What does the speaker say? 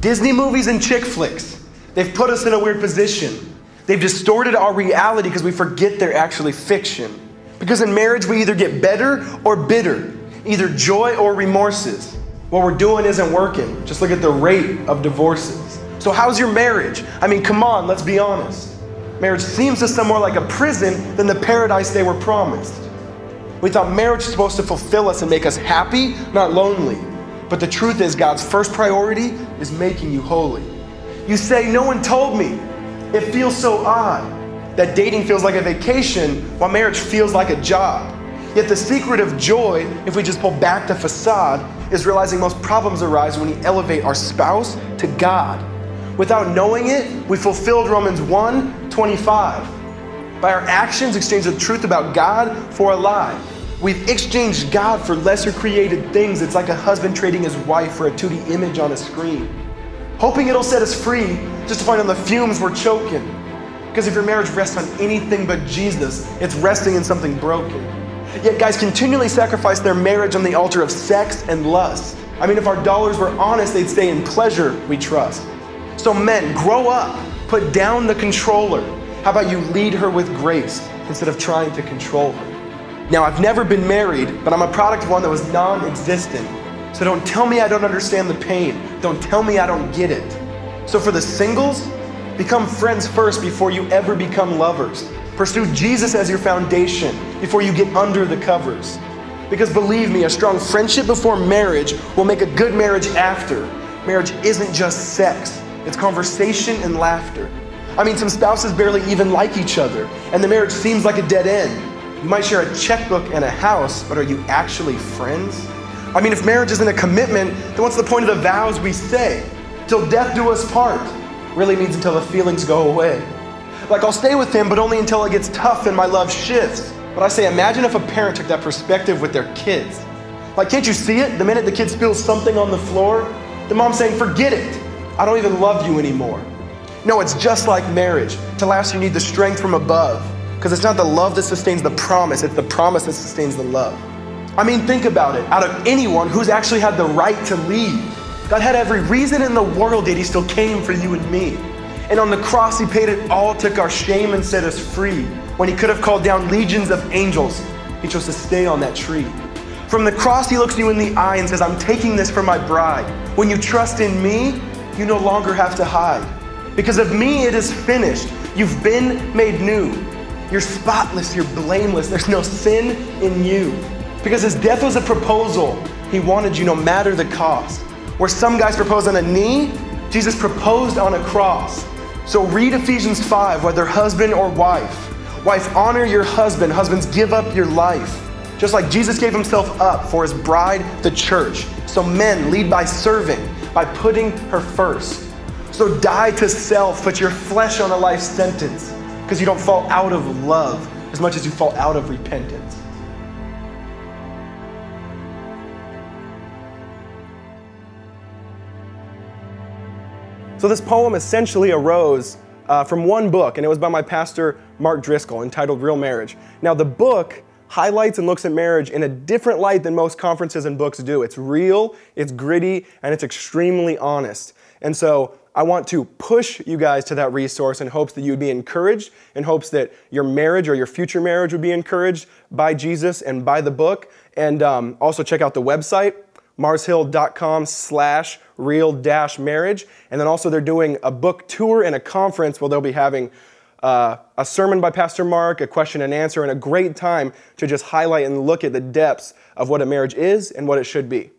Disney movies and chick flicks, they've put us in a weird position. They've distorted our reality because we forget they're actually fiction. Because in marriage, we either get better or bitter, either joy or remorses. What we're doing isn't working. Just look at the rate of divorces. So how's your marriage? I mean, come on, let's be honest. Marriage seems to some more like a prison than the paradise they were promised. We thought marriage was supposed to fulfill us and make us happy, not lonely. But the truth is, God's first priority is making you holy. You say, no one told me. It feels so odd that dating feels like a vacation while marriage feels like a job. Yet the secret of joy, if we just pull back the facade, is realizing most problems arise when we elevate our spouse to God. Without knowing it, we fulfilled Romans 1:25. By our actions, exchange the truth about God for a lie. We've exchanged God for lesser created things. It's like a husband trading his wife for a 2D image on a screen, hoping it'll set us free, just to find on the fumes we're choking. Because if your marriage rests on anything but Jesus, it's resting in something broken. Yet guys continually sacrifice their marriage on the altar of sex and lust. I mean, if our dollars were honest, they'd stay in pleasure we trust. So men, grow up, put down the controller. How about you lead her with grace instead of trying to control her? Now, I've never been married, but I'm a product of one that was non-existent. So don't tell me I don't understand the pain. Don't tell me I don't get it. So for the singles, become friends first before you ever become lovers. Pursue Jesus as your foundation before you get under the covers. Because believe me, a strong friendship before marriage will make a good marriage after. Marriage isn't just sex. It's conversation and laughter. I mean, some spouses barely even like each other, and the marriage seems like a dead end. You might share a checkbook and a house, but are you actually friends? I mean, if marriage isn't a commitment, then what's the point of the vows we say? Till death do us part really means until the feelings go away. Like, I'll stay with him, but only until it gets tough and my love shifts. But I say, imagine if a parent took that perspective with their kids. Like, can't you see it? The minute the kid spills something on the floor, the mom's saying, forget it. I don't even love you anymore. No, it's just like marriage. To last, you need the strength from above. Because it's not the love that sustains the promise, it's the promise that sustains the love. I mean, think about it. Out of anyone who's actually had the right to leave, God had every reason in the world, yet he still came for you and me. And on the cross, he paid it all, took our shame and set us free. When he could have called down legions of angels, he chose to stay on that tree. From the cross, he looks you in the eye and says, I'm taking this for my bride. When you trust in me, you no longer have to hide. Because of me, it is finished. You've been made new. You're spotless, you're blameless. There's no sin in you. Because his death was a proposal. He wanted you no matter the cost. Where some guys propose on a knee, Jesus proposed on a cross. So read Ephesians 5, whether husband or wife. Wife, honor your husband. Husbands, give up your life. Just like Jesus gave himself up for his bride, the church. So men, lead by serving, by putting her first. So die to self, put your flesh on a life sentence, because you don't fall out of love as much as you fall out of repentance. So this poem essentially arose from one book, and it was by my pastor, Mark Driscoll, entitled Real Marriage. Now the book highlights and looks at marriage in a different light than most conferences and books do. It's real, it's gritty, and it's extremely honest. And so I want to push you guys to that resource in hopes that you'd be encouraged, in hopes that your marriage or your future marriage would be encouraged by Jesus and by the book. And also check out the website, marshill.com/real-marriage. And then also they're doing a book tour and a conference where they'll be having a sermon by Pastor Mark, a question and answer, and a great time to just highlight and look at the depths of what a marriage is and what it should be.